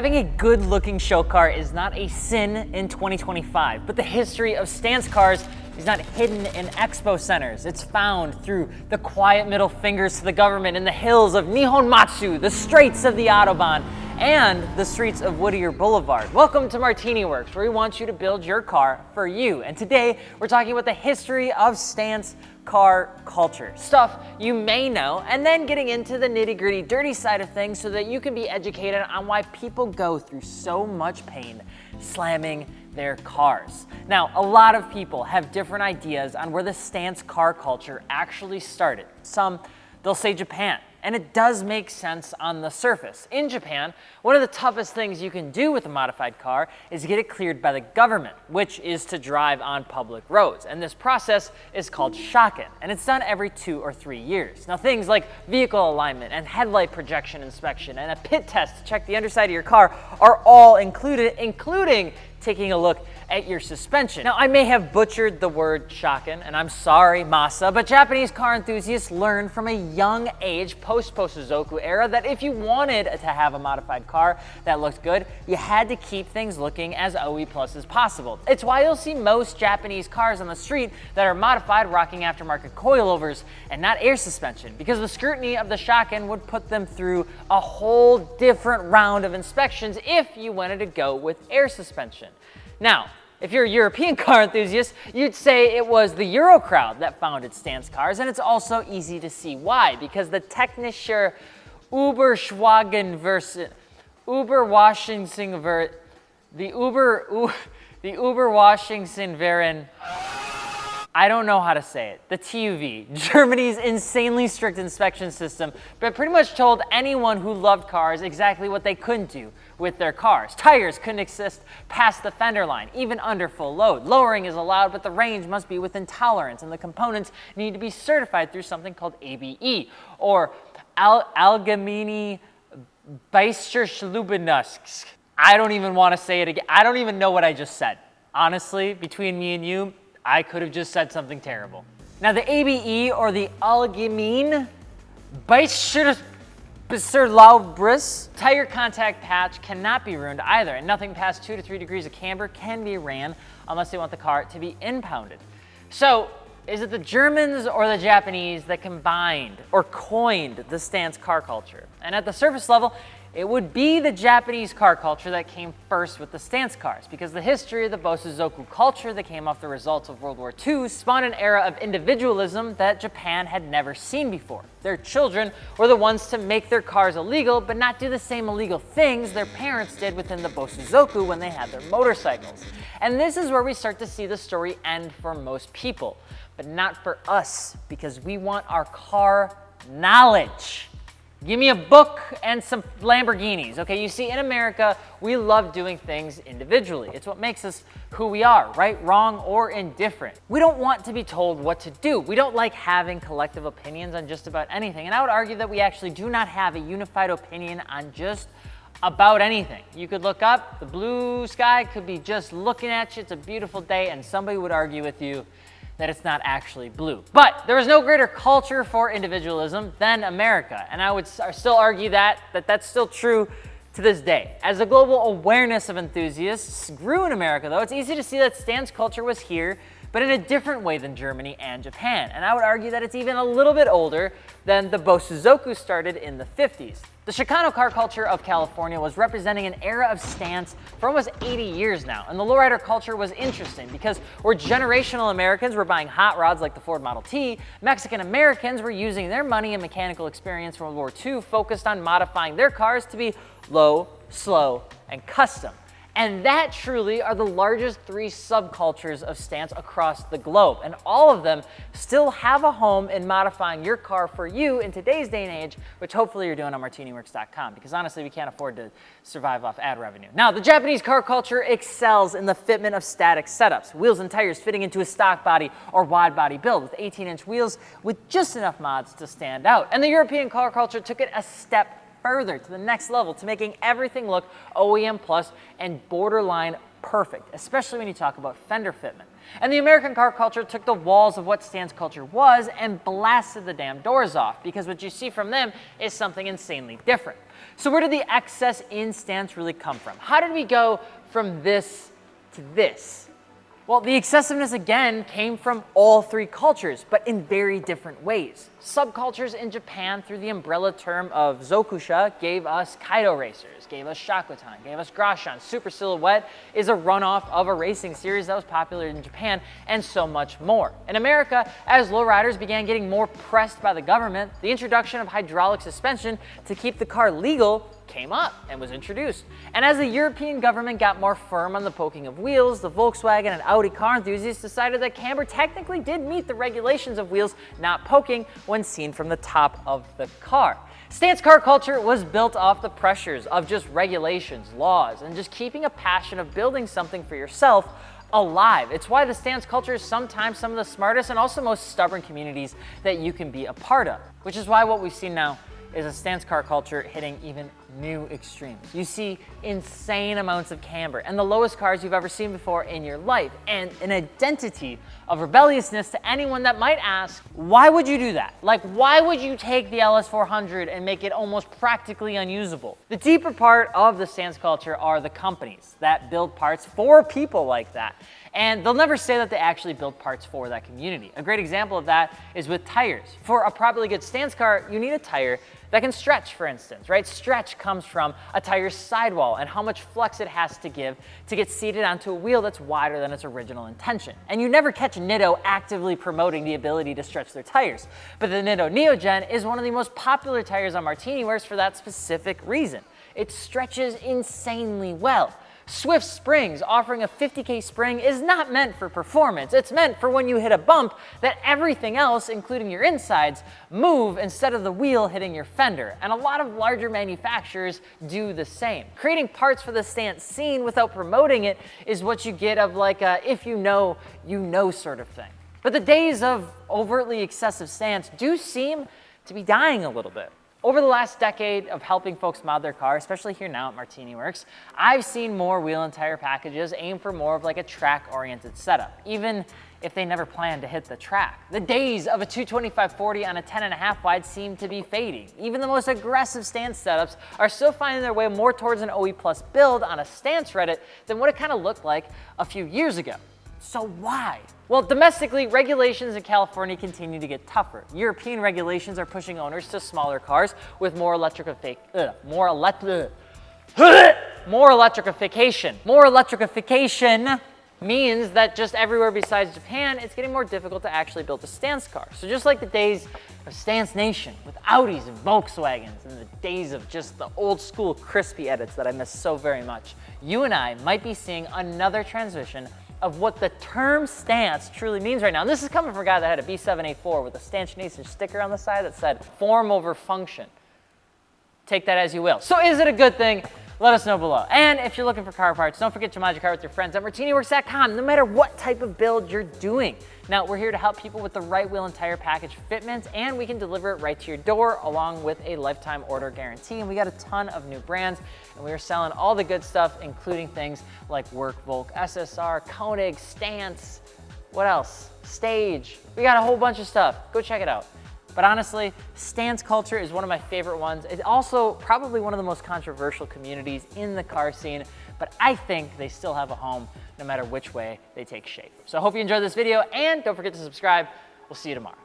Having a good-looking show car is not a sin in 2025, but the history of stance cars is not hidden in expo centers. It's found through the quiet middle fingers to the government in the hills of Nihonmatsu, the straits of the Autobahn, and the streets of Whittier Boulevard. Welcome to MartiniWorks, where we want you to build your car for you. And today, we're talking about the history of stance car culture. Stuff you may know, and then getting into the nitty-gritty, dirty side of things so that you can be educated on why people go through so much pain slamming their cars. Now, a lot of people have different ideas on where the stance car culture actually started. Some, they'll say Japan. And it does make sense on the surface. In Japan, one of the toughest things you can do with a modified car is get it cleared by the government, which is to drive on public roads. And this process is called shaken, and it's done every 2 or 3 years. Now, things like vehicle alignment and headlight projection inspection and a pit test to check the underside of your car are all included, including taking a look at your suspension. Now, I may have butchered the word shaken, and I'm sorry, Masa, but Japanese car enthusiasts learned from a young age, post-Bosozoku era, that if you wanted to have a modified car that looked good, you had to keep things looking as OE plus as possible. It's why you'll see most Japanese cars on the street that are modified rocking aftermarket coilovers and not air suspension, because the scrutiny of the shaken would put them through a whole different round of inspections if you wanted to go with air suspension. Now, if you're a European car enthusiast, you'd say it was the Euro crowd that founded stance cars, and it's also easy to see why, because the technischer Überschwagen versus Überwashingsen the Überwashingsen wären, I don't know how to say it, the TÜV, Germany's insanely strict inspection system, but pretty much told anyone who loved cars exactly what they couldn't do with their cars. Tires couldn't exist past the fender line, even under full load. Lowering is allowed, but the range must be within tolerance, and the components need to be certified through something called ABE, or Allgemeine Beisterschlubenust. I don't even want to say it again. I don't even know what I just said. Honestly, between me and you, I could have just said something terrible. Now, the ABE, or the Allgemeine Beisterschlubenust tire contact patch cannot be ruined either, and nothing past 2 to 3 degrees of camber can be ran unless they want the car to be impounded. So, is it the Germans or the Japanese that combined or coined the stance car culture? And at the surface level, it would be the Japanese car culture that came first with the stance cars, because the history of the Bosozoku culture that came off the results of World War II spawned an era of individualism that Japan had never seen before. Their children were the ones to make their cars illegal, but not do the same illegal things their parents did within the Bosozoku when they had their motorcycles. And this is where we start to see the story end for most people, but not for us, because we want our car knowledge. Give me a book and some Lamborghinis, okay? You see, in America, we love doing things individually. It's what makes us who we are, right, wrong, or indifferent. We don't want to be told what to do. We don't like having collective opinions on just about anything. And I would argue that we actually do not have a unified opinion on just about anything. You could look up, the blue sky could be just looking at you, it's a beautiful day, and somebody would argue with you that it's not actually blue. But there is no greater culture for individualism than America, and I would still argue that that's still true to this day. As the global awareness of enthusiasts grew in America, though, it's easy to see that stance culture was here, but in a different way than Germany and Japan. And I would argue that it's even a little bit older than the Bosozoku started in the 50s. The Chicano car culture of California was representing an era of stance for almost 80 years now. And the lowrider culture was interesting because where generational Americans were buying hot rods like the Ford Model T, Mexican Americans were using their money and mechanical experience from World War II focused on modifying their cars to be low, slow, and custom. And that truly are the largest 3 subcultures of stance across the globe. And all of them still have a home in modifying your car for you in today's day and age, which hopefully you're doing on MartiniWorks.com, because honestly, we can't afford to survive off ad revenue. Now, the Japanese car culture excels in the fitment of static setups, wheels and tires fitting into a stock body or wide body build with 18-inch wheels with just enough mods to stand out. And the European car culture took it a step further to the next level to making everything look OEM plus and borderline perfect, especially when you talk about fender fitment. And the American car culture took the walls of what stance culture was and blasted the damn doors off, because what you see from them is something insanely different. So where did the excess in stance really come from? How did we go from this to this? Well, the excessiveness again came from all three cultures, but in very different ways. Subcultures in Japan, through the umbrella term of Zokusha, gave us Kaido racers, gave us Shakotan, gave us Groshan. Super Silhouette is a runoff of a racing series that was popular in Japan, and so much more. In America, as lowriders began getting more pressed by the government, the introduction of hydraulic suspension to keep the car legal came up and was introduced. And as the European government got more firm on the poking of wheels, the Volkswagen and Audi car enthusiasts decided that camber technically did meet the regulations of wheels not poking when seen from the top of the car. Stance car culture was built off the pressures of just regulations, laws, and just keeping a passion of building something for yourself alive. It's why the stance culture is sometimes some of the smartest and also most stubborn communities that you can be a part of, which is why what we've seen now is a stance car culture hitting even new extremes. You see insane amounts of camber and the lowest cars you've ever seen before in your life, and an identity of rebelliousness to anyone that might ask, why would you do that? Like, why would you take the LS400 and make it almost practically unusable? The deeper part of the stance culture are the companies that build parts for people like that. And they'll never say that they actually build parts for that community. A great example of that is with tires. For a properly good stance car, you need a tire that can stretch, for instance, right? Stretch comes from a tire's sidewall and how much flex it has to give to get seated onto a wheel that's wider than its original intention. And you never catch Nitto actively promoting the ability to stretch their tires. But the Nitto Neogen is one of the most popular tires on MartiniWorks for that specific reason. It stretches insanely well. Swift Springs offering a 50K spring is not meant for performance. It's meant for when you hit a bump that everything else, including your insides, move instead of the wheel hitting your fender. And a lot of larger manufacturers do the same. Creating parts for the stance scene without promoting it is what you get of like a if you know sort of thing. But the days of overtly excessive stance do seem to be dying a little bit. Over the last decade of helping folks mod their car, especially here now at MartiniWorks, I've seen more wheel and tire packages aim for more of like a track-oriented setup, even if they never plan to hit the track. The days of a 225/40 on a 10.5 wide seem to be fading. Even the most aggressive stance setups are still finding their way more towards an OE Plus build on a stance Reddit than what it kind of looked like a few years ago. So why? Well, domestically, regulations in California continue to get tougher. European regulations are pushing owners to smaller cars with more electrification. More electrification means that just everywhere besides Japan, it's getting more difficult to actually build a stance car. So just like the days of Stance Nation with Audis and Volkswagens and the days of just the old school crispy edits that I miss so very much, you and I might be seeing another transition of what the term stance truly means right now. And this is coming from a guy that had a B784 with a Stance Nation sticker on the side that said form over function. Take that as you will. So is it a good thing? Let us know below. And if you're looking for car parts, don't forget to mod your car with your friends at MartiniWorks.com, no matter what type of build you're doing. Now, we're here to help people with the right wheel and tire package fitments, and we can deliver it right to your door along with a lifetime order guarantee. And we got a ton of new brands, and we are selling all the good stuff, including things like Work Volk, SSR, Koenig, Stance, what else? Stage. We got a whole bunch of stuff. Go check it out. But honestly, stance culture is one of my favorite ones. It's also probably one of the most controversial communities in the car scene, but I think they still have a home no matter which way they take shape. So I hope you enjoyed this video, and don't forget to subscribe. We'll see you tomorrow.